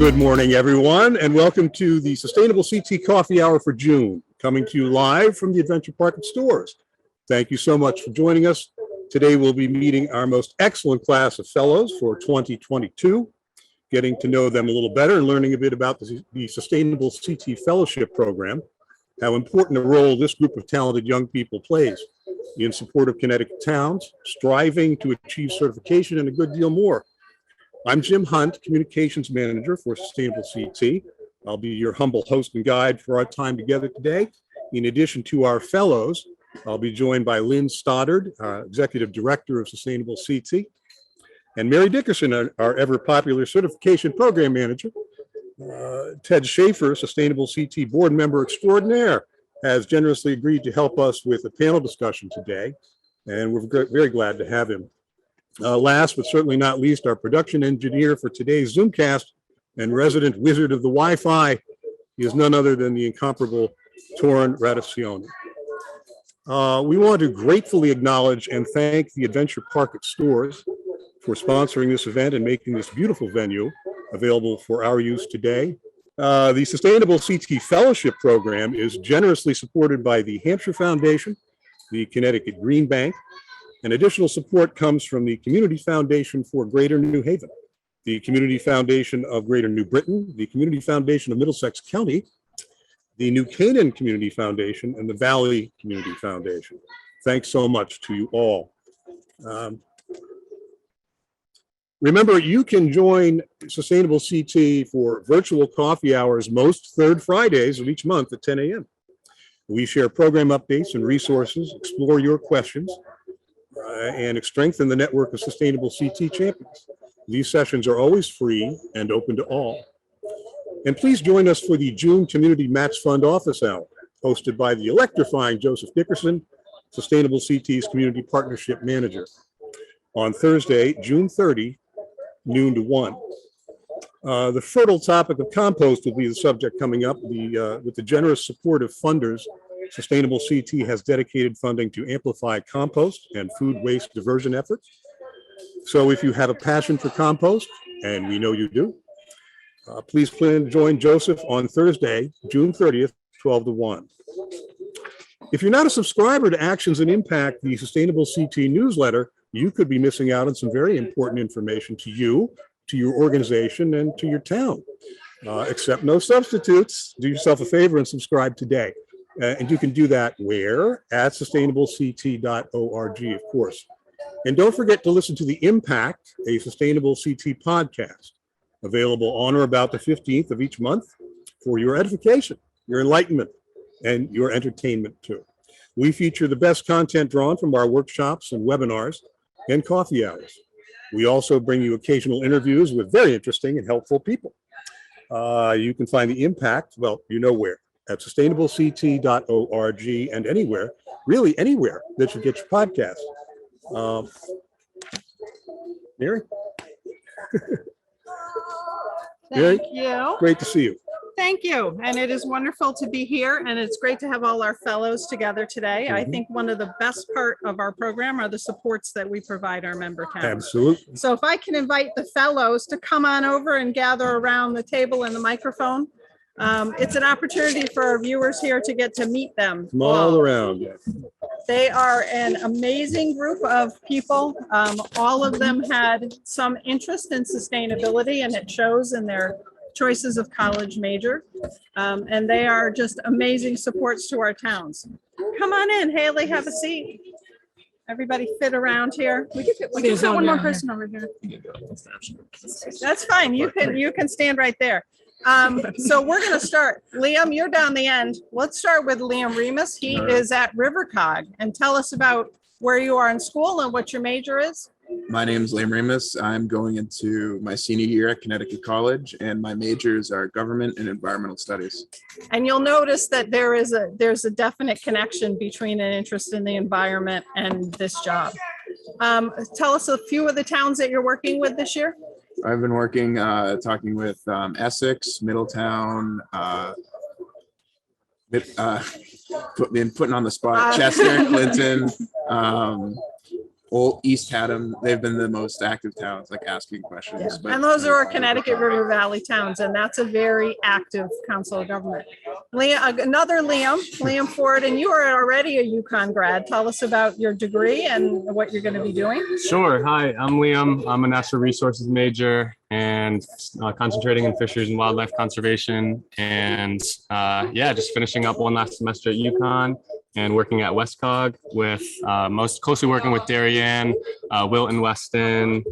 Good morning, everyone, and welcome to the Sustainable CT Coffee Hour for June, coming to you live from the Adventure Park at Storrs. Thank you so much for joining us. Today, we'll be meeting our most excellent class of fellows for 2022, getting to know them a little better and learning a bit about the Sustainable CT Fellowship Program, how important a role this group of talented young people plays in support of Connecticut towns, striving to achieve certification and a good deal more. I'm Jim Hunt, Communications Manager for Sustainable CT. I'll be your humble host and guide for our time together today. In addition to our fellows, I'll be joined by Lynn Stoddard, Executive Director of Sustainable CT, and Mary Dickerson, our ever-popular Certification Program Manager. Ted Schaefer, Sustainable CT Board Member Extraordinaire, has generously agreed to help us with a panel discussion today, and we're very glad to have him. Last but certainly not least, our production engineer for today's Zoomcast and resident wizard of the Wi-Fi is none other than the incomparable Torrin Radacioni. We want to gratefully acknowledge and thank the Adventure Park at Storrs for sponsoring this event and making this beautiful venue available for our use today. The Sustainable CT Fellowship Program is generously supported by the Hampshire Foundation, the Connecticut Green Bank, and additional support comes from the Community Foundation for Greater New Haven, the Community Foundation of Greater New Britain, the Community Foundation of Middlesex County, the New Canaan Community Foundation, and the Valley Community Foundation. Thanks so much to you all. Remember, you can join Sustainable CT for virtual coffee hours most third Fridays of each month at 10 a.m. We share program updates and resources, explore your questions, and strengthen the network of Sustainable CT champions. These sessions are always free and open to all. And please join us for the June Community Match Fund Office Hour, hosted by the electrifying Joseph Dickerson, Sustainable CT's Community Partnership Manager, on Thursday, June 30, noon to 1. The fertile topic of compost will be the subject coming up. With the generous support of funders, Sustainable CT has dedicated funding to amplify compost and food waste diversion efforts. So if you have a passion for compost, and we know you do, please plan to join Joseph on Thursday, June 30th, 12 to 1. If you're not a subscriber to Actions and Impact, the Sustainable CT newsletter, you could be missing out on some very important information to you, to your organization, and to your town. Accept no substitutes. Do yourself a favor and subscribe today. And you can do that where? At sustainablect.org, of course. And don't forget to listen to The Impact, a Sustainable CT podcast, available on or about the 15th of each month for your edification, your enlightenment, and your entertainment too. We feature the best content drawn from our workshops and webinars and coffee hours. We also bring you occasional interviews with very interesting and helpful people. You can find The Impact, well, you know where, at sustainablect.org and anywhere, really anywhere that you get your podcast. Mary? Mary? Thank you. Great to see you. Thank you. And it is wonderful to be here. And it's great to have all our fellows together today. I think one of the best part of our program are the supports that we provide our member towns. Absolutely. So if I can invite the fellows to come on over and gather around the table and the microphone. It's an opportunity for our viewers here to get to meet them. Come all around. They are an amazing group of people. All of them had some interest in sustainability, and it shows in their choices of college major. And they are just amazing supports to our towns. Come on in, Haley, have a seat. Everybody fit around here. We can fit one more person over here. That's fine. You can stand right there. So we're going to start. Liam, you're down the end. Let's start with Liam Remus. He is at RiverCog, and tell us about where you are in school and what your major is. My name is Liam Remus. I'm going into my senior year at Connecticut College, and my majors are government and environmental studies. And you'll notice that there's a definite connection between an interest in the environment and this job. Tell us a few of the towns that you're working with this year. I've been working, talking with Essex, Middletown, putting on the spot, Chester, Clinton, Old East Haddam, they've been the most active towns, like asking questions. But And those are our Connecticut River Valley towns, and that's a very active council of government. Another Liam Ford, and you are already a UConn grad. Tell us about your degree and what you're going to be doing. Sure. Hi, I'm Liam. I'm a natural resources major and concentrating in fisheries and wildlife conservation. And yeah, just finishing up one last semester at UConn and working at Westcog with most closely working with Darien, Wilton, Weston,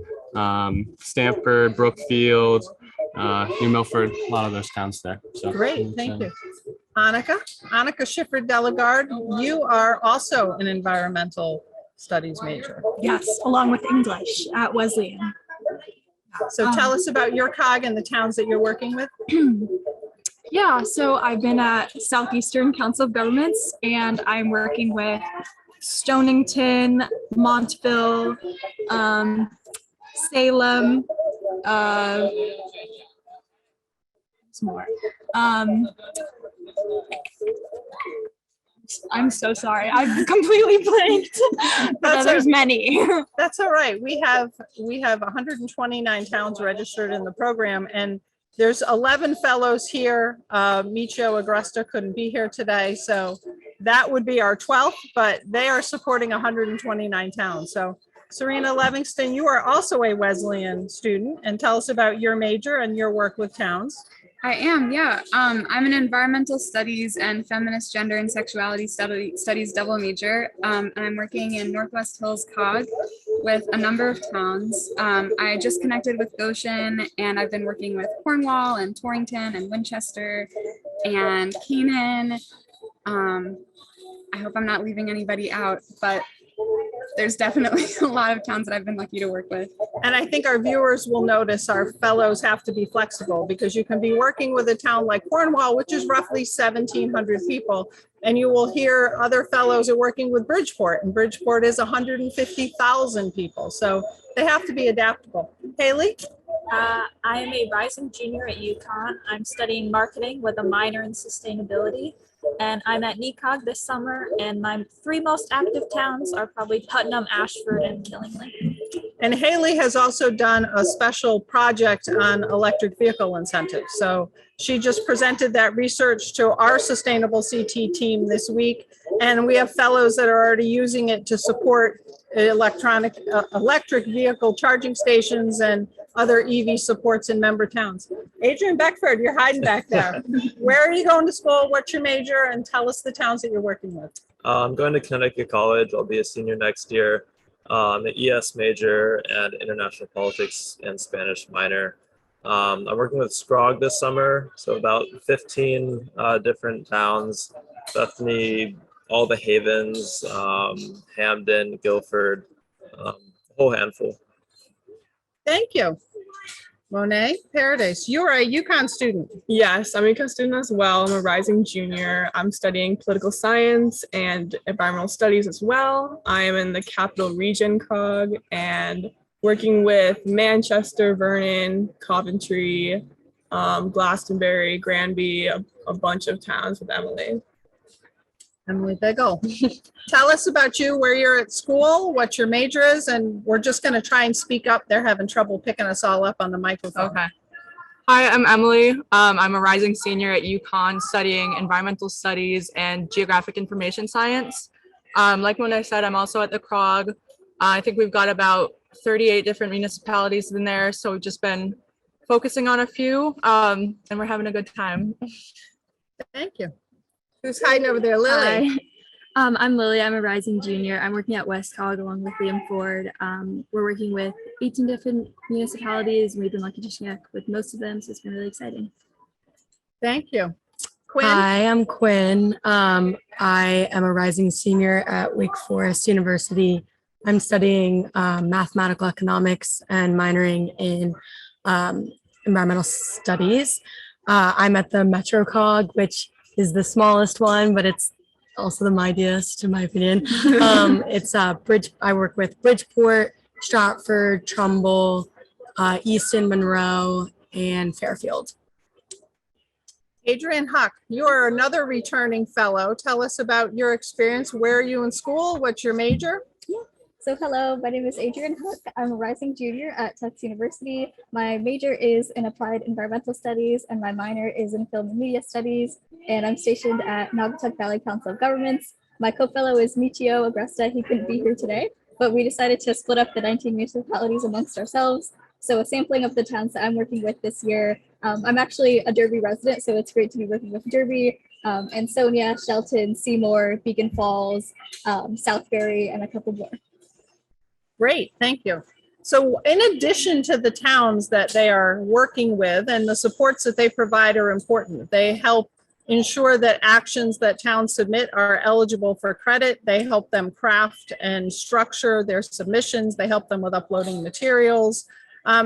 Stamford, Brookfield, New Milford, a lot of those towns there. So Great, thank you. Annika Schiffer-Delegard, you are also an environmental studies major. Yes, along with English at Wesleyan. So tell us about your COG and the towns that you're working with. Yeah, so I've been at Southeastern Council of Governments, and I'm working with Stonington, Montville, Salem, some more. I'm so sorry. I've completely blanked. But there's many. That's all right. We have 129 towns registered in the program, and there's 11 fellows here. Michio Agresta couldn't be here today, so that would be our 12th, but they are supporting 129 towns. So Serena Livingston, you are also a Wesleyan student, and tell us about your major and your work with towns. I am, yeah. I'm an environmental studies and feminist gender and sexuality studies double major. And I'm working in Northwest Hills COG with a number of towns. I just connected with Goshen, and I've been working with Cornwall and Torrington and Winchester and Canaan. I hope I'm not leaving anybody out, but there's definitely a lot of towns that I've been lucky to work with. And I think our viewers will notice our fellows have to be flexible, because you can be working with a town like Cornwall, which is roughly 1,700 people, and you will hear other fellows are working with Bridgeport, and Bridgeport is 150,000 people. So they have to be adaptable. Haley? I am a rising junior at UConn. I'm studying marketing with a minor in sustainability. And I'm at NECOG this summer, and my three most active towns are probably Putnam, Ashford, and Killingly. And Haley has also done a special project on electric vehicle incentives. So she just presented that research to our sustainable CT team this week. And we have fellows that are already using it to support electric vehicle charging stations and other EV supports in member towns. Adrian Beckford, you're hiding back there. Where are you going to school? What's your major? And tell us the towns that you're working with. I'm going to Connecticut College. I'll be a senior next year. I'm an ES major and international politics and Spanish minor. I'm working with Scrog this summer, so about 15 different towns. Bethany, all the Havens, Hamden, Guilford, a whole handful. Thank you. Monet Paradise, you are a UConn student. Yes, I'm a UConn student as well. I'm a rising junior. I'm studying political science and environmental studies as well. I am in the Capital Region COG and working with Manchester, Vernon, Coventry, Glastonbury, Granby, a bunch of towns with Emily. Emily Biggle. Tell us about you, where you're at school, what your major is, and we're just going to try and speak up. They're having trouble picking us all up on the microphone. Okay. Hi, I'm Emily. I'm a rising senior at UConn studying environmental studies and geographic information science. Like when I said, I'm also at the CROG. I think we've got about 38 different municipalities in there, so we've just been focusing on a few, and we're having a good time. Thank you. Who's hiding over there? Lily. Hi. I'm Lily. I'm a rising junior. I'm working at Westcog along with Liam Ford. We're working with 18 different municipalities, and we've been lucky to connect with most of them, so it's been really exciting. Thank you. Quinn. Hi, I'm Quinn. I am a rising senior at Wake Forest University. I'm studying mathematical economics and minoring in environmental studies. I'm at the Metro COG, which is the smallest one, but it's also the mightiest in my opinion. It's I work with Bridgeport, Stratford, Trumbull, Easton, Monroe, and Fairfield. Adrian Huck, you are another returning fellow. Tell us about your experience. Where are you in school? What's your major? So hello, my name is Adrian Hook. I'm a rising junior at Tufts University. My major is in applied environmental studies and my minor is in film and media studies. And I'm stationed at Naugatuck Valley Council of Governments. My co-fellow is Michio Agresta. He couldn't be here today, but we decided to split up the 19 municipalities amongst ourselves. So a sampling of the towns that I'm working with this year. I'm actually a Derby resident, so it's great to be working with Derby, Ansonia, Shelton, Seymour, Beacon Falls, Southbury, and a couple more. Great, thank you. So in addition to the towns that they are working with and the supports that they provide are important, they help ensure that actions that towns submit are eligible for credit. They help them craft and structure their submissions. They help them with uploading materials.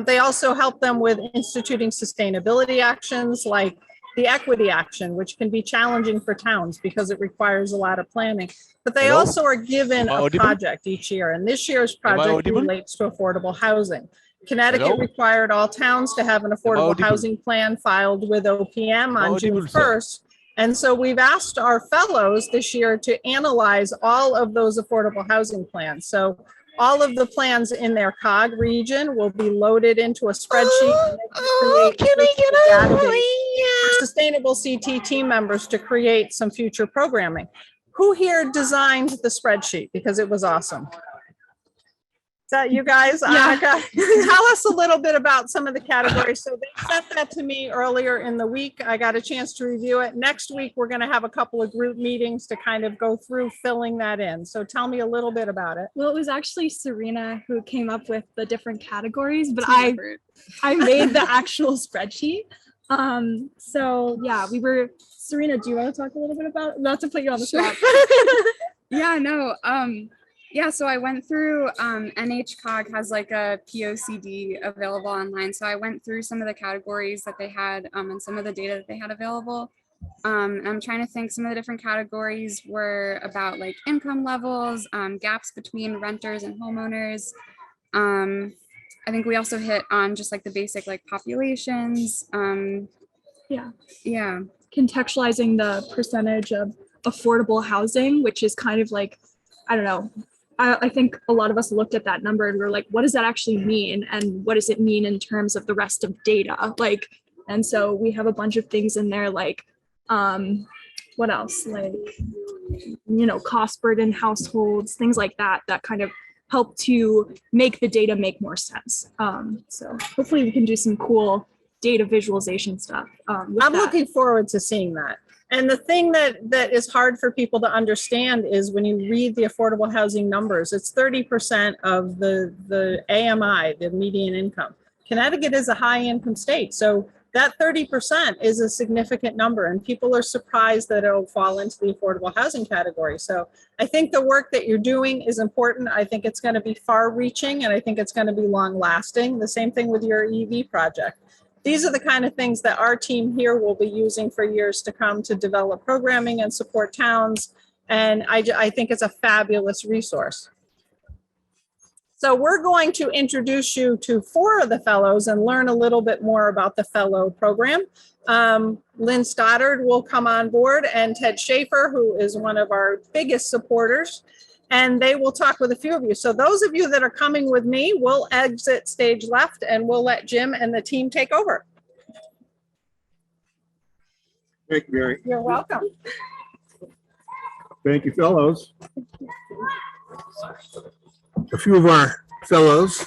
They also help them with instituting sustainability actions like the equity action, which can be challenging for towns because it requires a lot of planning. But they also are given a project each year, and this year's project relates to affordable housing. Connecticut required all towns to have an affordable housing plan filed with OPM on June 1st. And so we've asked our fellows this year to analyze all of those affordable housing plans. So all of the plans in their COG region will be loaded into a spreadsheet. Sustainable CT team members to create some future programming. Who here designed the spreadsheet? Because it was awesome. Is that you guys? Yeah. Tell us a little bit about some of the categories. So they sent that to me earlier in the week. I got a chance to review it. Next week, we're going to have a couple of group meetings to kind of go through filling that in. So tell me a little bit about it. Well, it was actually Serena who came up with the different categories, but I made the actual spreadsheet. So yeah, Serena, do you want to talk a little bit about it? Not to put you on the spot. Yeah, no. Yeah, so I went through NHCOG has like a POCD available online. So I went through some of the categories that they had and some of the data that they had available. And I'm trying to think, some of the different categories were about like income levels, gaps between renters and homeowners. I think we also hit on just like the basic like populations. Yeah. Yeah. Contextualizing the percentage of affordable housing, which is kind of like, I don't know. I think a lot of us looked at that number and we were like, what does that actually mean? And what does it mean in terms of the rest of data? Like, and so we have a bunch of things in there like, what else? Like, you know, cost burden households, things like that, that kind of help to make the data make more sense. So hopefully we can do some cool data visualization stuff. I'm looking forward to seeing that. And the thing that is hard for people to understand is when you read the affordable housing numbers, it's 30% of the AMI, the median income. Connecticut is a high income state. So that 30% is a significant number and people are surprised that it'll fall into the affordable housing category. So I think the work that you're doing is important. I think it's going to be far reaching and I think it's going to be long lasting. The same thing with your EV project. These are the kind of things that our team here will be using for years to come to develop programming and support towns. And I think it's a fabulous resource. So we're going to introduce you to 4 of the fellows and learn a little bit more about the fellow program. Lynn Stoddard will come on board and Ted Schaefer, who is one of our biggest supporters. And they will talk with a few of you. So those of you that are coming with me will exit stage left and we'll let Jim and the team take over. Thank you, Mary. You're welcome. Thank you, fellows. A few of our fellows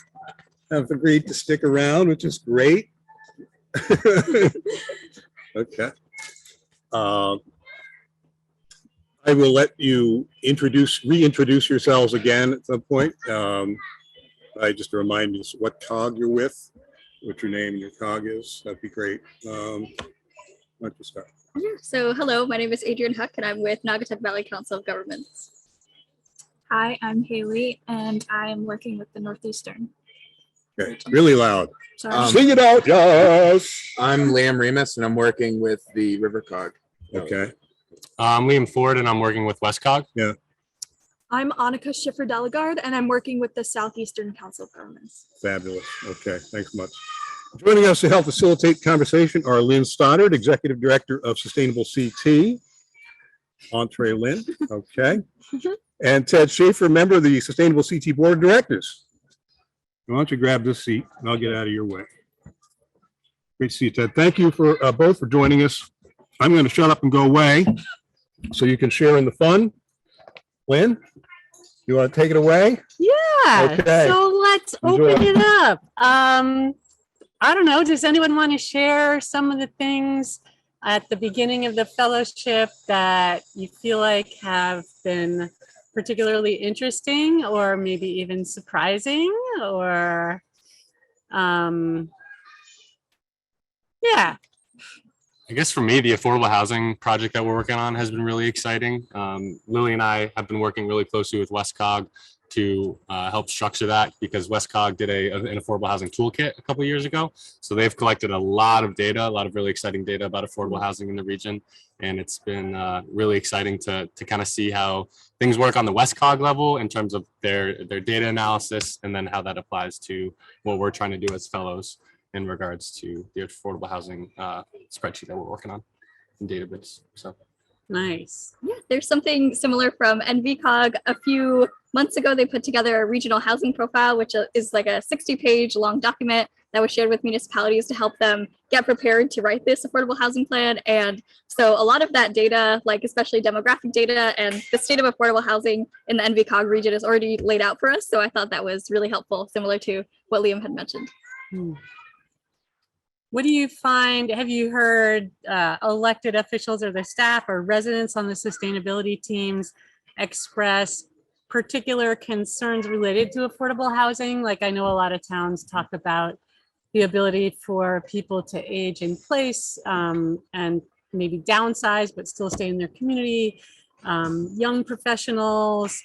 have agreed to stick around, which is great. Okay. I will let you reintroduce yourselves again at some point. I just to remind me what COG you're with, what your name and your COG is. That'd be great. Why don't you start? So hello, my name is Adrian Huck and I'm with Naugatuck Valley Council of Governments. Hi, I'm Haley and I'm working with the Northeastern. Okay, really loud. Sorry. Sing it out, Josh. I'm Remus and I'm working with the River COG. Okay. I'm Liam Ford and I'm working with WestCog. Yeah. I'm Annika Schiffer-Delegard and I'm working with the Southeastern Council of Governments. Fabulous. Okay, thanks much. Joining us to help facilitate conversation are Lynn Stoddard, Executive Director of Sustainable CT. Entree, Lynn. Okay. and Ted Schaefer, member of the Sustainable CT Board of Directors. Why don't you grab this seat and I'll get out of your way. Great to see you, Ted. Thank you for both for joining us. I'm going to shut up and go away so you can share in the fun. Lynn, you want to take it away? Yeah. Okay. So let's Enjoy. open it up. I don't know. Does anyone want to share some of the things at the beginning of the fellowship that you feel like have been particularly interesting or maybe even surprising or yeah. I guess for me, the affordable housing project that we're working on has been really exciting. Lily and I have been working really closely with WestCog to help structure that because WestCog did an affordable housing toolkit a couple of years ago. So they've collected a lot of data, a lot of really exciting data about affordable housing in the region. And it's been really exciting to kind of see how things work on the WestCog level in terms of their data analysis and then how that applies to what we're trying to do as fellows in regards to the affordable housing spreadsheet that we're working on in database. So Nice. Yeah, there's something similar from NVCOG. A few months ago, they put together a regional housing profile, which is like a 60-page long document that was shared with municipalities to help them get prepared to write this affordable housing plan. And so a lot of that data, like especially demographic data and the state of affordable housing in the NVCOG region is already laid out for us. So I thought that was really helpful, similar to what Liam had mentioned. What do you find? Have you heard elected officials or their staff or residents on the sustainability teams express particular concerns related to affordable housing? Like I know a lot of towns talk about the ability for people to age in place and maybe downsize, but still stay in their community. Young professionals,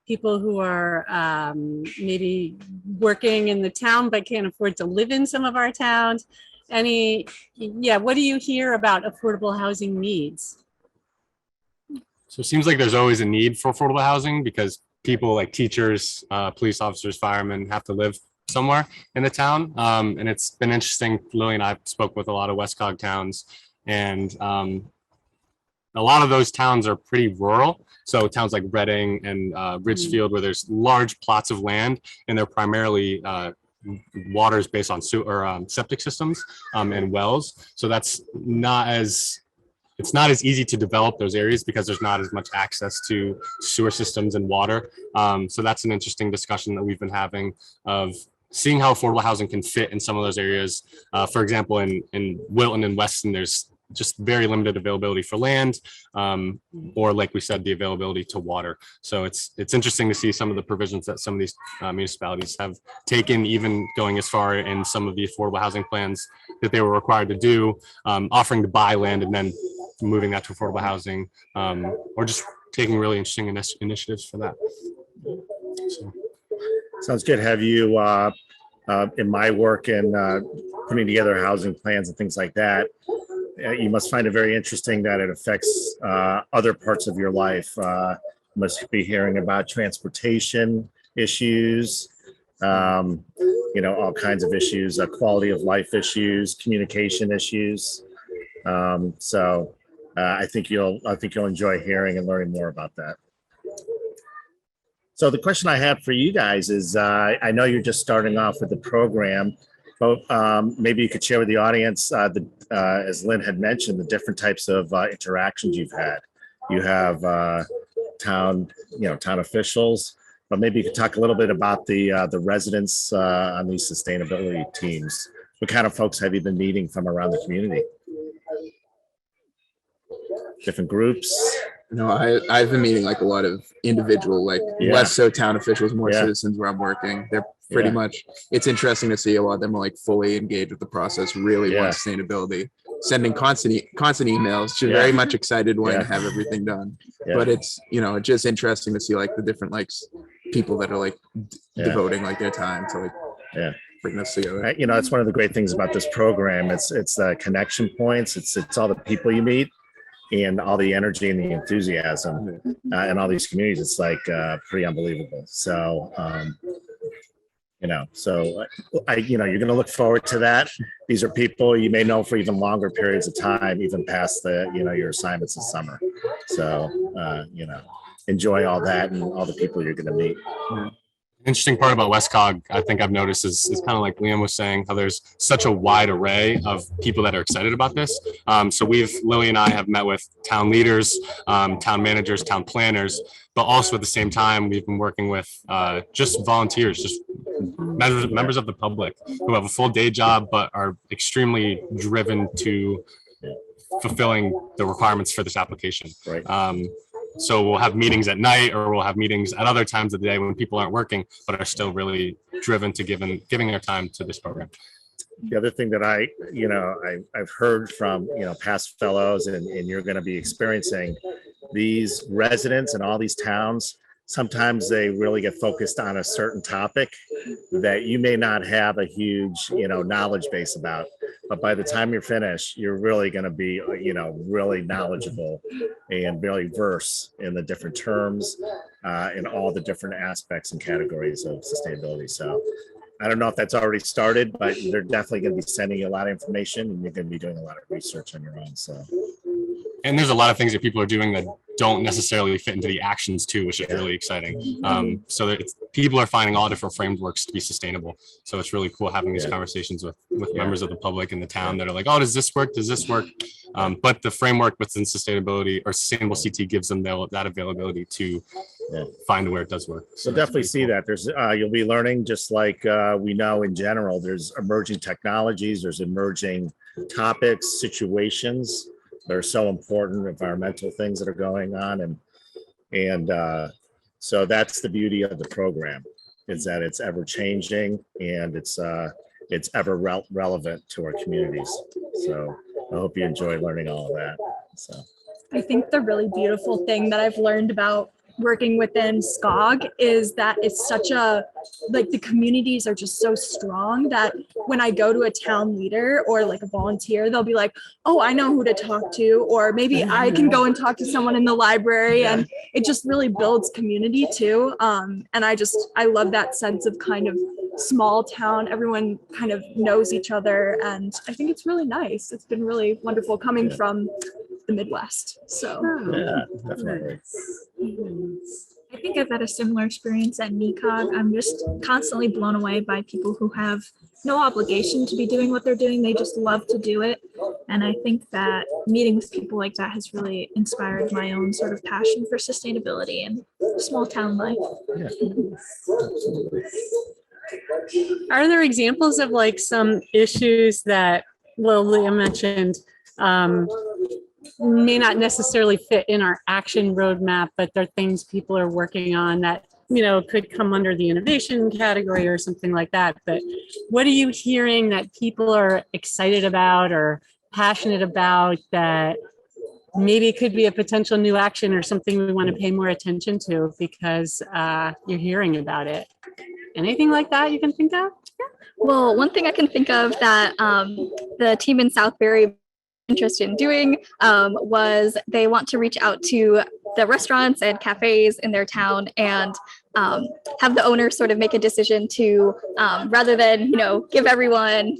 people who are maybe working in the town but can't afford to live in some of our towns. What do you hear about affordable housing needs? So it seems like there's always a need for affordable housing because people like teachers, police officers, firemen have to live somewhere in the town. And it's been interesting. Lily and I spoke with a lot of WestCog towns and a lot of those towns are pretty rural. So towns like Reading and Ridgefield, where there's large plots of land and they're primarily waters based on septic systems and wells. So it's not as easy to develop those areas because there's not as much access to sewer systems and water. So that's an interesting discussion that we've been having of seeing how affordable housing can fit in some of those areas. For example, in Wilton and Weston, there's just very limited availability for land, or like we said, the availability to water. So it's interesting to see some of the provisions that some of these municipalities have taken, even going as far in some of the affordable housing plans that they were required to do, offering to buy land and then moving that to affordable housing, or just taking really interesting initiatives for that. So. Sounds good. Have you, in my work in putting together housing plans and things like that, you must find it very interesting that it affects other parts of your life. You must be hearing about transportation issues, all kinds of issues, quality of life issues, communication issues. I think you'll enjoy hearing and learning more about that. So the question I have for you guys is, I know you're just starting off with the program, but maybe you could share with the audience, as Lynn had mentioned, the different types of interactions you've had. You have town officials, but maybe you could talk a little bit about the residents on these sustainability teams. What kind of folks have you been meeting from around the community? Different groups? No, I've been meeting like a lot of individual, less so town officials, more citizens where I'm working. They're pretty much, it's interesting to see a lot of them are like fully engaged with the process, really want sustainability, sending constant emails, just very much excited wanting to have everything done. But it's, it's just interesting to see like the different people that are like devoting like their time to bring this together. It's one of the great things about this program. It's the connection points. It's all the people you meet and all the energy and the enthusiasm in all these communities. It's like pretty unbelievable. So, So you're going to look forward to that. These are people you may know for even longer periods of time, even past your assignments this summer. So, enjoy all that and all the people you're going to meet. Interesting part about WestCog, I think I've noticed is kind of like Liam was saying, how there's such a wide array of people that are excited about this. So Lily and I have met with town leaders, town managers, town planners, but also at the same time, we've been working with just volunteers, just members of the public who have a full day job, but are extremely driven to fulfilling the requirements for this application. Right. So we'll have meetings at night, or we'll have meetings at other times of the day when people aren't working, but are still really driven to giving their time to this program. The other thing that I've heard from, past fellows and you're going to be experiencing, these residents in all these towns, sometimes they really get focused on a certain topic that you may not have a huge, knowledge base about. But by the time you're finished, you're really going to be, really knowledgeable and really versed in the different terms, in all the different aspects and categories of sustainability. So I don't know if that's already started, but they're definitely going to be sending you a lot of information, and you're going to be doing a lot of research on your own. So. And there's a lot of things that people are doing that don't necessarily fit into the actions too, which is really exciting. So people are finding all different frameworks to be sustainable. So it's really cool having these conversations with members of the public in the town that are like, oh, does this work? Does this work? But the framework within sustainability or sustainable CT gives them that availability to find where it does work. So definitely see that. There's you'll be learning, just like we know in general, there's emerging technologies, there's emerging topics, situations. They're so important, environmental things that are going on. And so that's the beauty of the program, is that it's ever changing and it's ever relevant to our communities. So I hope you enjoy learning all of that. So I think the really beautiful thing that I've learned about working within SCOG is that it's such the communities are just so strong that when I go to a town leader or like a volunteer, they'll be like, oh, I know who to talk to, or maybe I can go and talk to someone in the library. And it just really builds community too. And I love that sense of kind of small town, everyone kind of knows each other. And I think it's really nice. It's been really wonderful coming from the Midwest. So yeah, definitely. I think I've had a similar experience at NECOG. I'm just constantly blown away by people who have no obligation to be doing what they're doing. They just love to do it. And I think that meeting with people like that has really inspired my own sort of passion for sustainability and small town life. Yeah. Are there examples of like some issues that, well, Leah mentioned, may not necessarily fit in our action roadmap, but they're things people are working on that, could come under the innovation category or something like that. But what are you hearing that people are excited about or passionate about that maybe could be a potential new action or something we want to pay more attention to because you're hearing about it? Anything like that you can think of? Well, one thing I can think of that the team in Southbury interested in doing was they want to reach out to the restaurants and cafes in their town and have the owner sort of make a decision to rather than give everyone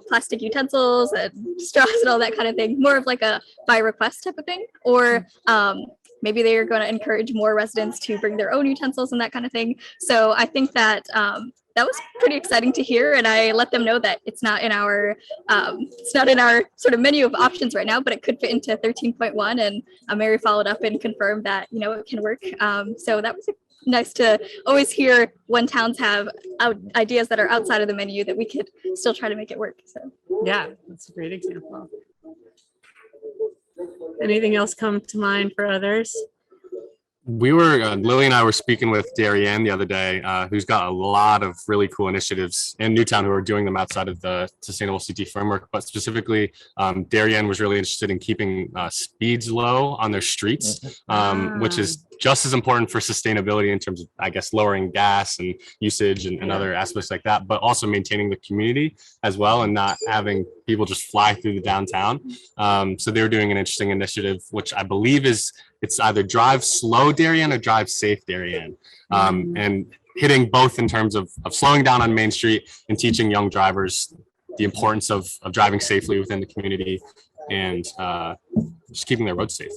plastic utensils and straws and all that kind of thing, more of like a by request type of thing, or maybe they're going to encourage more residents to bring their own utensils and that kind of thing. So I think that that was pretty exciting to hear, and I let them know that it's not in our sort of menu of options right now, but it could fit into 13.1. And Mary followed up and confirmed that it can work. So that was nice to always hear when towns have ideas that are outside of the menu that we could still try to make it work. So yeah, that's a great example. Anything else come to mind for others? Lily and I were speaking with Darien the other day, who's got a lot of really cool initiatives in Newtown who are doing them outside of the Sustainable CT framework. But specifically, Darien was really interested in keeping speeds low on their streets, which is just as important for sustainability in terms of, I guess, lowering gas and usage and other aspects like that, but also maintaining the community as well and not having people just fly through the downtown. So they're doing an interesting initiative, which I believe it's either drive slow Darien or drive safe Darien. And hitting both in terms of slowing down on Main Street and teaching young drivers the importance of driving safely within the community and just keeping their roads safe.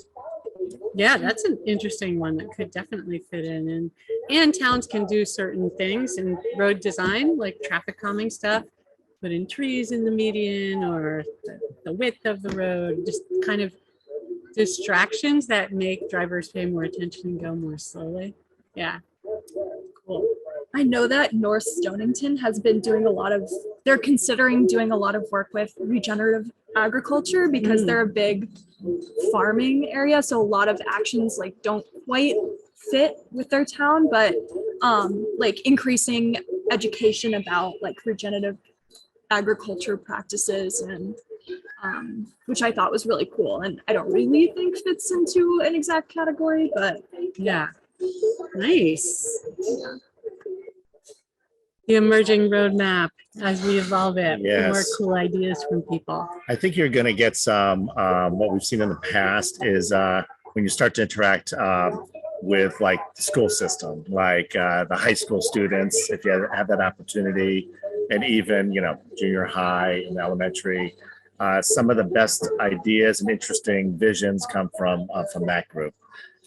Yeah, that's an interesting one that could definitely fit in. And towns can do certain things in road design, like traffic calming stuff, put in trees in the median or the width of the road, just kind of distractions that make drivers pay more attention and go more slowly. Yeah, cool. I know that North Stonington has been doing they're considering doing a lot of work with regenerative agriculture because they're a big farming area. So a lot of actions like don't quite fit with their town, but like increasing education about like regenerative agriculture practices and which I thought was really cool. And I don't really think fits into an exact category, but yeah. Nice. Yeah. The emerging roadmap as we evolve it, Yes. more cool ideas from people. I think you're going to get some, what we've seen in the past is when you start to interact with like the school system, like the high school students, if you have that opportunity, and even, junior high and elementary, some of the best ideas and interesting visions come from that group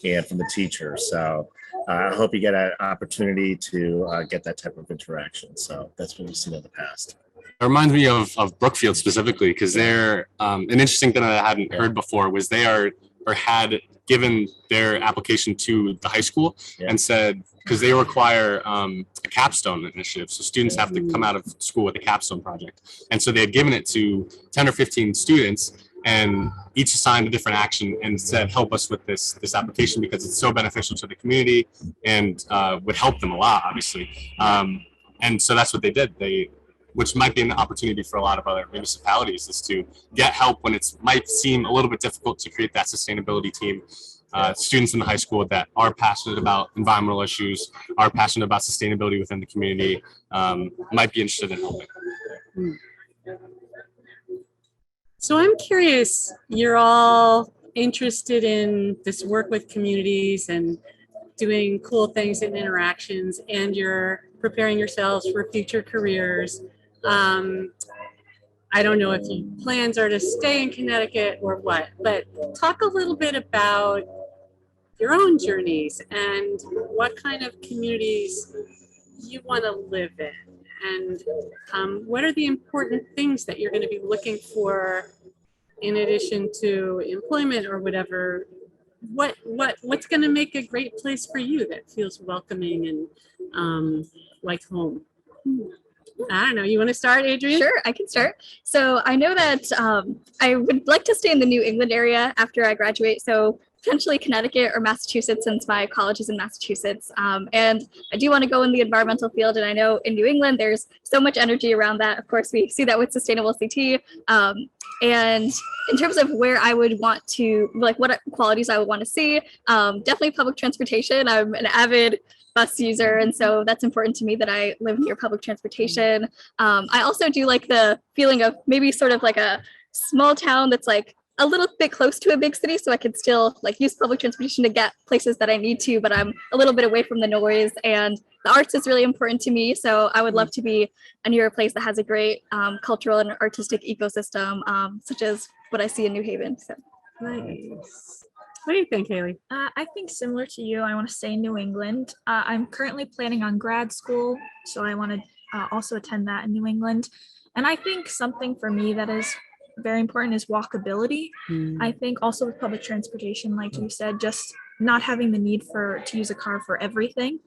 and from the teachers. So I hope you get an opportunity to get that type of interaction. So that's what we've seen in the past. It reminds me of Brookfield specifically, because they're an interesting thing that I hadn't heard before was they had given their application to the high school and said, because they require a capstone initiative. So students have to come out of school with a capstone project. And so they had given it to 10 or 15 students and each assigned a different action and said, help us with this application because it's so beneficial to the community and would help them a lot, obviously. And so that's what they did. Which might be an opportunity for a lot of other municipalities, is to get help when it might seem a little bit difficult to create that sustainability team. Students in the high school that are passionate about environmental issues, are passionate about sustainability within the community, might be interested in helping. So I'm curious, you're all interested in this work with communities and doing cool things and interactions, and you're preparing yourselves for future careers. I don't know if your plans are to stay in Connecticut or what, but talk a little bit about your own journeys and what kind of communities you want to live in, and what are the important things that you're going to be looking for in addition to employment or whatever. What's going to make a great place for you that feels welcoming and like home? I don't know. You want to start, Adrienne? Sure, I can start. So I know that I would like to stay in the New England area after I graduate. So potentially Connecticut or Massachusetts, since my college is in Massachusetts. And I do want to go in the environmental field. And I know in New England, there's so much energy around that. Of course, we see that with Sustainable CT. And in terms of where I would want to, like what qualities I would want to see, definitely public transportation. I'm an avid bus user, and so that's important to me that I live near public transportation. I also do like the feeling of maybe sort of like a small town that's like a little bit close to a big city, so I could still like use public transportation to get places that I need to, but I'm a little bit away from the noise. And the arts is really important to me, so I would love to be near a place that has a great cultural and artistic ecosystem, such as what I see in New Haven. So nice. What do you think, Haley? I think similar to you, I want to stay in New England. I'm currently planning on grad school, so I want to also attend that in New England. And I think something for me that is very important is walkability. I think also with public transportation, like you said, just not having the need to use a car for everything.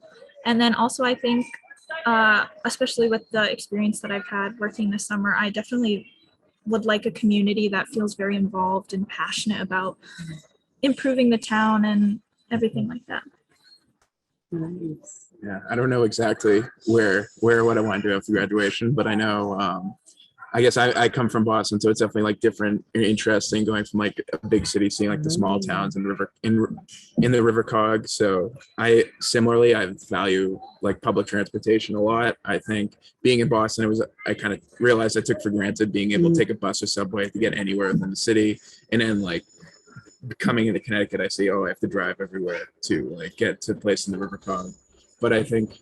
And then also I think, especially with the experience that I've had working this summer, I definitely would like a community that feels very involved and passionate about improving the town and everything like that. Nice. Yeah, I don't know exactly what I want to do after graduation, but I know, I guess I come from Boston, so it's definitely like different and interesting going from like a big city, seeing like the small towns and in the river cog. So I value like public transportation a lot. I think being in Boston, I kind of realized I took for granted being able to take a bus or subway to get anywhere within the city, and then like coming into Connecticut, I see, I have to drive everywhere to like get to a place in the river cog. But I think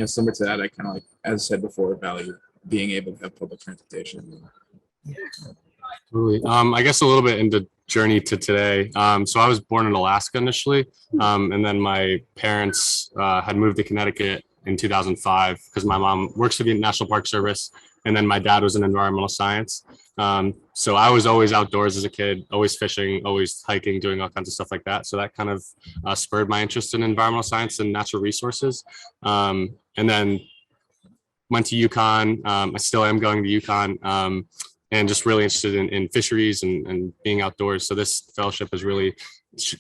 Similar to that, I kind of like, as I said before, value being able to have public transportation. Totally. I guess a little bit into journey to today. So I was born in Alaska initially, and then my parents had moved to Connecticut in 2005 because my mom works for the National Park Service, and then my dad was in environmental science. So I was always outdoors as a kid, always fishing, always hiking, doing all kinds of stuff like that. So that kind of spurred my interest in environmental science and natural resources. And then went to UConn. I still am going to UConn. And just really interested in fisheries and being outdoors. So this fellowship has really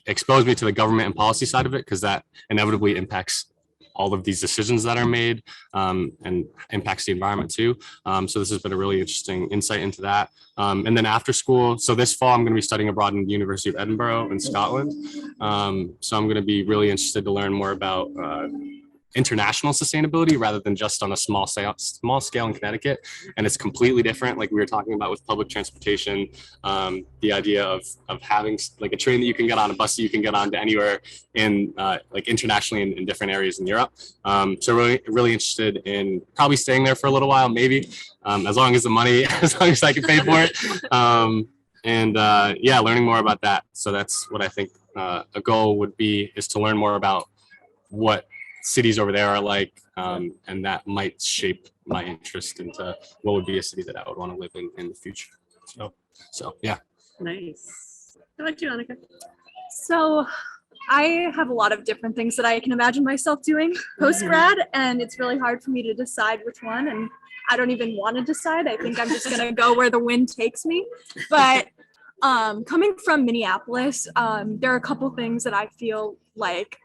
exposed me to the government and policy side of it, because that inevitably impacts all of these decisions that are made and impacts the environment too. So this has been a really interesting insight into that. And then after school, so this fall, I'm going to be studying abroad in the University of Edinburgh in Scotland. So I'm going to be really interested to learn more about international sustainability rather than just on a small scale in Connecticut. And it's completely different, like we were talking about with public transportation, the idea of having like a train that you can get on, a bus that you can get on to anywhere in like internationally in different areas in Europe. So really interested in probably staying there for a little while, maybe, as long as the money, as long as I can pay for it. Yeah, learning more about that. So that's what I think a goal would be, is to learn more about what cities over there are like, and that might shape my interest into what would be a city that I would want to live in the future. So yeah. Nice. How about you, Annika? So I have a lot of different things that I can imagine myself doing post-grad, and it's really hard for me to decide which one, and I don't even want to decide. I think I'm just going to go where the wind takes me. But coming from Minneapolis, there are a couple things that I feel like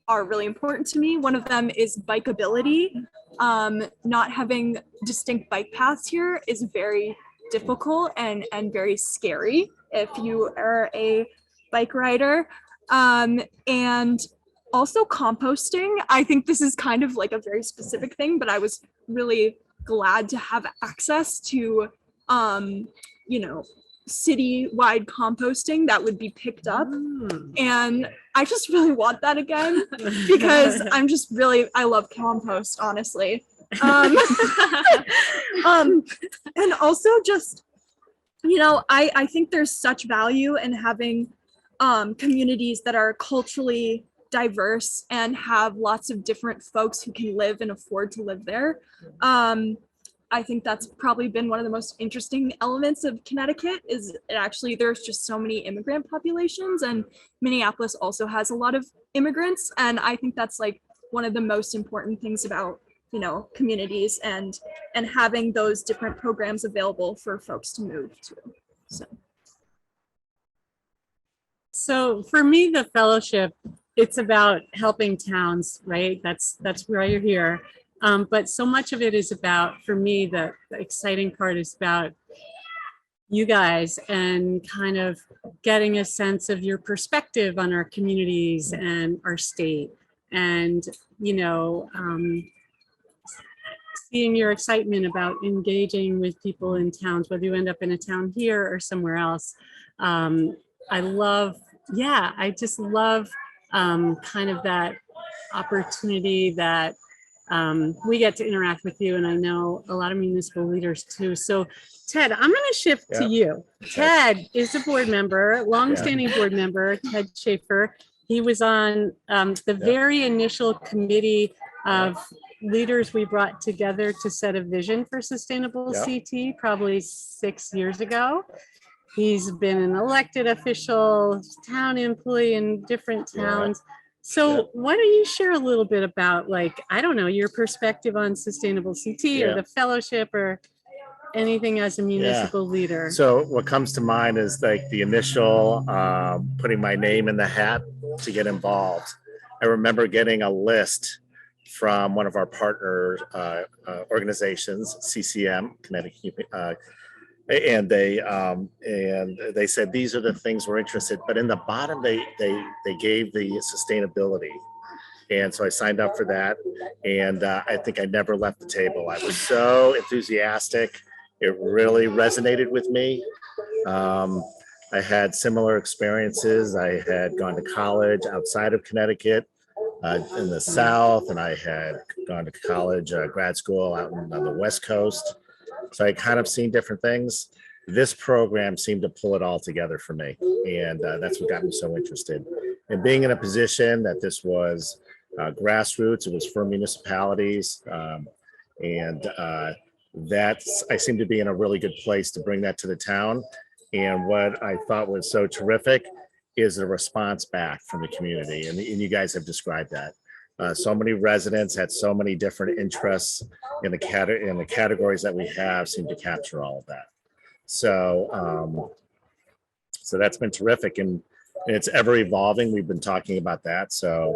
are really important to me. One of them is bikeability. Not having distinct bike paths here is very difficult and very scary if you are a bike rider. And also composting. I think this is kind of like a very specific thing, but I was really glad to have access to, city-wide composting that would be picked up. And I just really want that again, because I love compost, honestly. And also just, I think there's such value in having communities that are culturally diverse and have lots of different folks who can live and afford to live there. I think that's probably been one of the most interesting elements of Connecticut, is there's just so many immigrant populations, and Minneapolis also has a lot of immigrants. And I think that's like one of the most important things about, communities and having those different programs available for folks to move to. So for me, the fellowship, it's about helping towns, right? That's why you're here. But so much of it is about, for me, the exciting part is about you guys and kind of getting a sense of your perspective on our communities and our state, and, seeing your excitement about engaging with people in towns, whether you end up in a town here or somewhere else. I just love kind of that opportunity that we get to interact with you, and I know a lot of municipal leaders too. So Ted, I'm going to shift to you. Ted is a board member, longstanding board member, Ted Schaefer. He was on the very initial committee of leaders we brought together to set a vision for sustainable CT probably 6 years ago. He's been an elected official, town employee in different towns. So why don't you share a little bit about, your perspective on sustainable CT or the fellowship or anything as a municipal leader? So what comes to mind is like the initial putting my name in the hat to get involved. I remember getting a list from one of our partner organizations, CCM, Connecticut, and they said these are the things we're interested. But in the bottom, they gave the sustainability, and so I signed up for that. And I think I never left the table. I was so enthusiastic. It really resonated with me. I had similar experiences. I had gone to college outside of Connecticut. in the South, and I had gone to college, grad school out on the West Coast. So I kind of seen different things. This program seemed to pull it all together for me. And that's what got me so interested. And being in a position that this was grassroots, it was for municipalities. And that's, I seem to be in a really good place to bring that to the town. And what I thought was so terrific is the response back from the community. And you guys have described that. So many residents had so many different interests in the categories that we have seem to capture all of that. So, so that's been terrific, and it's ever evolving. We've been talking about that. So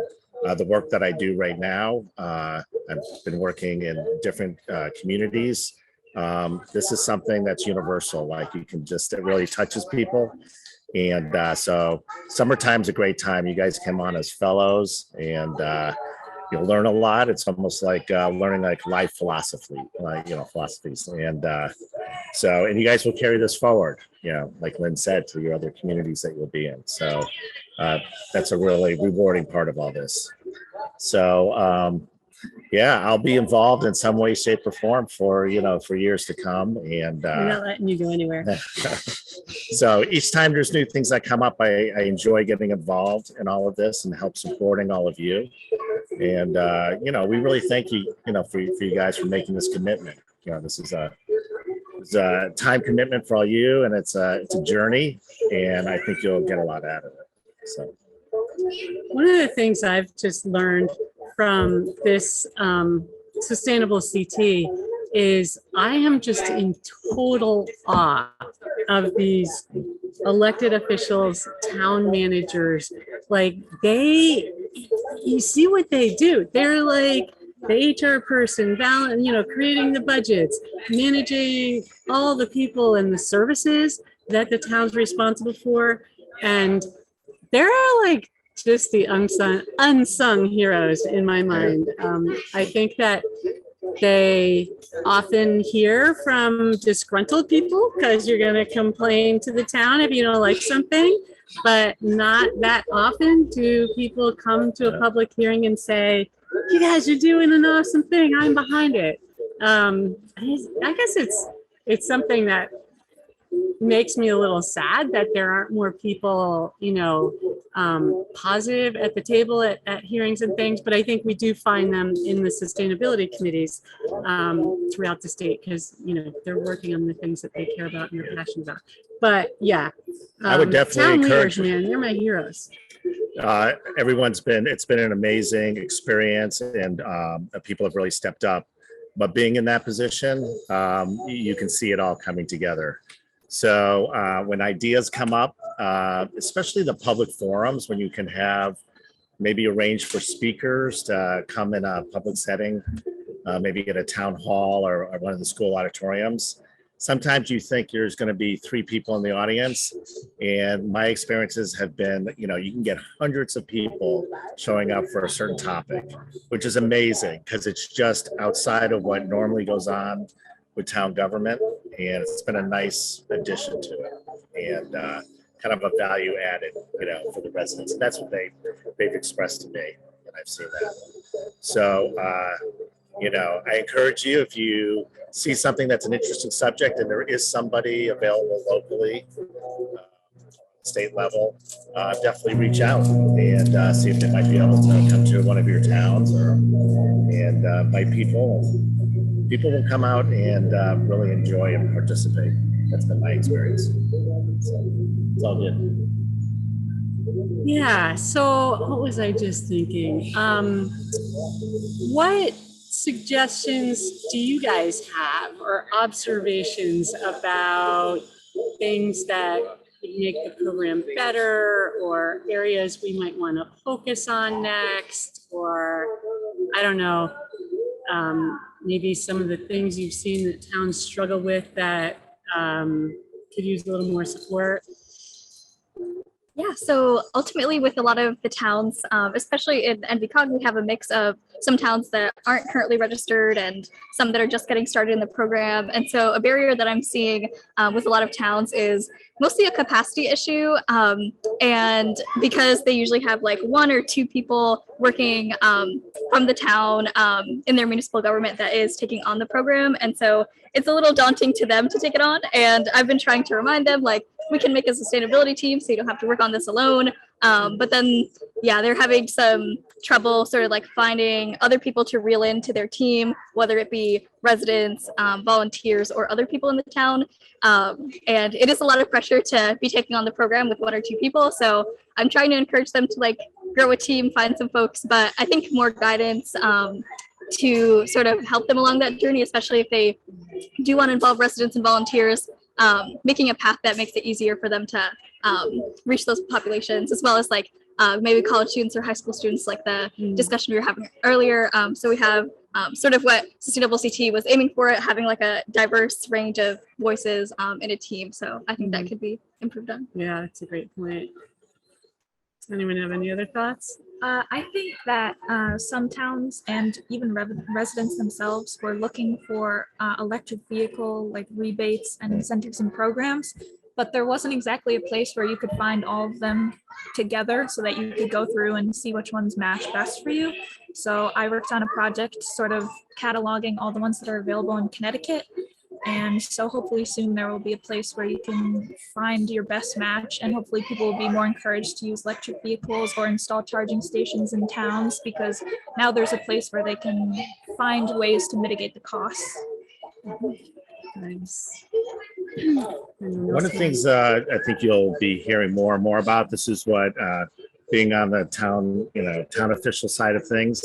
the work that I do right now, I've been working in different communities. This is something that's universal. Like you can just, it really touches people. And so summertime's a great time. You guys come on as fellows, and you'll learn a lot. It's almost like learning like life philosophy, like, you know, philosophies. And so, and you guys will carry this forward, you know, like Lynn said, to your other communities that you'll be in. So that's a really rewarding part of all this. So yeah, I'll be involved in some way, shape, or form for, you know, for years to come. And We're not letting you go anywhere. so each time there's new things that come up, I enjoy getting involved in all of this and help supporting all of you. And you know, we really thank you, you know, for you guys for making this commitment. You know, this is a time commitment for all you, and it's a journey, and I think you'll get a lot out of it. So one of the things I've just learned from this sustainable CT is I am just in total awe of these elected officials, town managers. Like you see what they do. They're like the HR person, you know, creating the budgets, managing all the people and the services that the town's responsible for. And they're like just the unsung heroes in my mind. I think that they often hear from disgruntled people because you're going to complain to the town if you don't like something, but not that often do people come to a public hearing and say, you guys are doing an awesome thing, I'm behind it. I guess it's something that makes me a little sad that there aren't more people, you know, positive at the table at hearings and things, but I think we do find them in the sustainability committees throughout the state because, you know, they're working on the things that they care about and they're passionate about. But yeah, I would definitely encourage, man, they're my heroes. It's been an amazing experience, and people have really stepped up. But being in that position, you can see it all coming together. So when ideas come up, especially the public forums, when you can have maybe arrange for speakers to come in a public setting, maybe at a town hall or one of the school auditoriums, sometimes you think there's going to be 3 people in the audience. And my experiences have been, you know, you can get hundreds of people showing up for a certain topic, which is amazing because it's just outside of what normally goes on with town government. And it's been a nice addition to it, and kind of a value added, you know, for the residents. And that's what they've expressed to me, and I've seen that. So, you know, I encourage you, if you see something that's an interesting subject and there is somebody available locally, state level, definitely reach out and see if they might be able to come to one of your towns and invite people. People will come out and really enjoy and participate. That's been my experience. So it's all good. Yeah, so what was I just thinking? What suggestions do you guys have or observations about things that could make the program better, or areas we might want to focus on next, or I don't know, maybe some of the things you've seen that towns struggle with that could use a little more support? Yeah, so ultimately with a lot of the towns, especially in NVCog, we have a mix of some towns that aren't currently registered and some that are just getting started in the program. And so a barrier that I'm seeing with a lot of towns is mostly a capacity issue. And because they usually have like 1 or 2 people working from the town in their municipal government that is taking on the program. And so it's a little daunting to them to take it on. And I've been trying to remind them, like, we can make a sustainability team so you don't have to work on this alone. But then, yeah, they're having some trouble sort of like finding other people to reel into their team, whether it be residents, volunteers, or other people in the town. And it is a lot of pressure to be taking on the program with 1 or 2 people. So I'm trying to encourage them to like grow a team, find some folks, but I think more guidance to sort of help them along that journey, especially if they do want to involve residents and volunteers, making a path that makes it easier for them to reach those populations, as well as like maybe college students or high school students, like the discussion we were having earlier. So we have sort of what Sustainable CT was aiming for, it having like a diverse range of voices in a team. So I think that could be improved on. Yeah, that's a great point. Does anyone have any other thoughts? I think that some towns and even residents themselves were looking for electric vehicle like rebates and incentives and programs, but there wasn't exactly a place where you could find all of them together so that you could go through and see which ones match best for you. So I worked on a project sort of cataloging all the ones that are available in Connecticut. And so hopefully soon there will be a place where you can find your best match, and hopefully people will be more encouraged to use electric vehicles or install charging stations in towns, because now there's a place where they can find ways to mitigate the costs. Nice. One of the things I think you'll be hearing more and more about, this is what being on the town, town official side of things.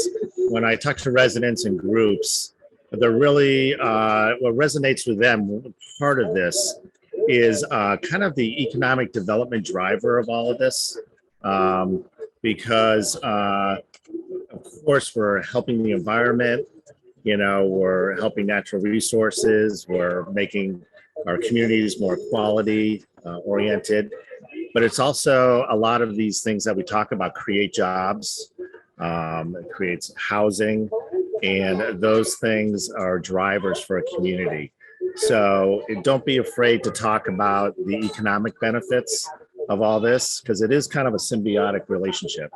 When I talk to residents and groups, they're really, what resonates with them, part of this is kind of the economic development driver of all of this. Because of course we're helping the environment, we're helping natural resources, we're making our communities more quality oriented, but it's also a lot of these things that we talk about create jobs, it creates housing, and those things are drivers for a community. So don't be afraid to talk about the economic benefits of all this, because it is kind of a symbiotic relationship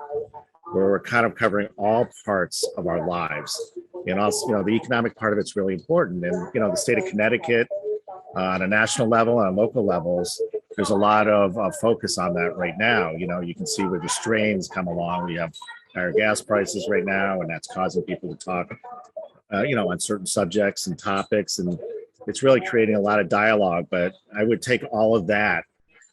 where we're kind of covering all parts of our lives. And also, the economic part of it's really important. And, the state of Connecticut on a national level and on local levels, there's a lot of focus on that right now. You can see where the strains come along. We have higher gas prices right now, and that's causing people to talk, on certain subjects and topics. And it's really creating a lot of dialogue, but I would take all of that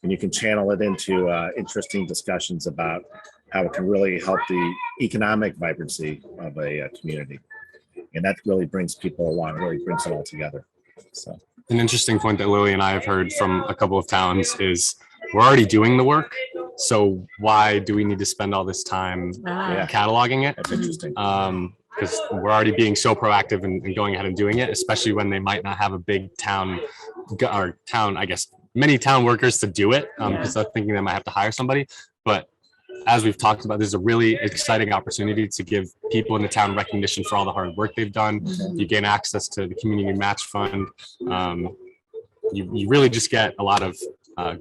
and you can channel it into interesting discussions about how it can really help the economic vibrancy of a community. And that really brings people along, really brings it all together. So an interesting point that Lily and I have heard from a couple of towns is we're already doing the work. So why do we need to spend all this time cataloging it? That's interesting. Because we're already being so proactive and going ahead and doing it, especially when they might not have a big town, I guess, many town workers to do it, because they're thinking they might have to hire somebody. But as we've talked about, there's a really exciting opportunity to give people in the town recognition for all the hard work they've done. You gain access to the community match fund. You really just get a lot of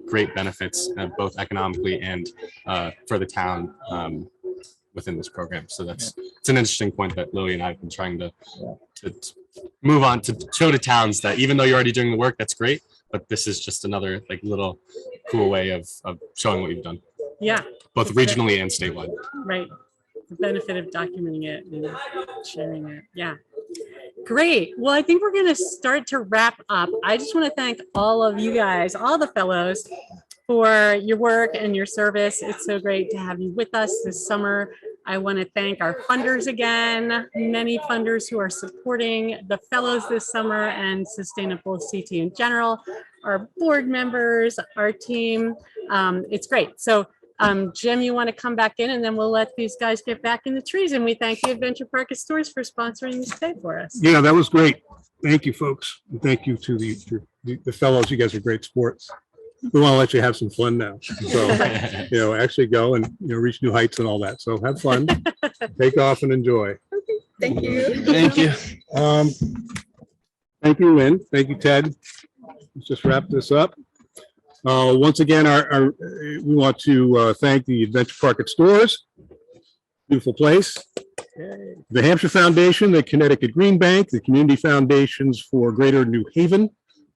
great benefits, both economically and for the town within this program. So it's an interesting point that Lily and I have been trying to move on to show to towns that even though you're already doing the work, that's great, but this is just another little cool way of showing what you've done. Yeah. Both regionally and statewide. Right. The benefit of documenting it and sharing it. Yeah. Great. Well, I think we're going to start to wrap up. I just want to thank all of you guys, all the fellows, for your work and your service. It's so great to have you with us this summer. I want to thank our funders again, many funders who are supporting the fellows this summer and Sustainable CT in general, our board members, our team. It's great. So Jim, you want to come back in and then we'll let these guys get back in the trees. And we thank the Adventure Park at Storrs for sponsoring this day for us. Yeah, that was great. Thank you, folks. And thank you to the fellows. You guys are great sports. we want to let you have some fun now. So, actually go and, reach new heights and all that. So have fun, take off and enjoy. Thank you. Thank you. Thank you, Lynn. Thank you, Ted. Let's just wrap this up. Once again, we want to thank the Adventure Park at Storrs. Beautiful place. The Hampshire Foundation, the Connecticut Green Bank, the Community Foundations for Greater New Haven,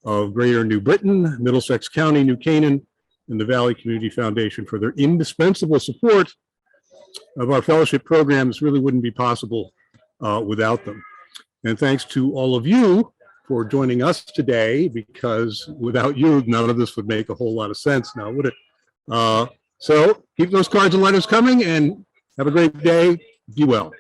of Greater New Britain, Middlesex County, New Canaan, and the Valley Community Foundation for their indispensable support of our fellowship programs. Really wouldn't be possible without them. And thanks to all of you for joining us today, because without you, none of this would make a whole lot of sense now, would it? So keep those cards and letters coming and have a great day. Be well.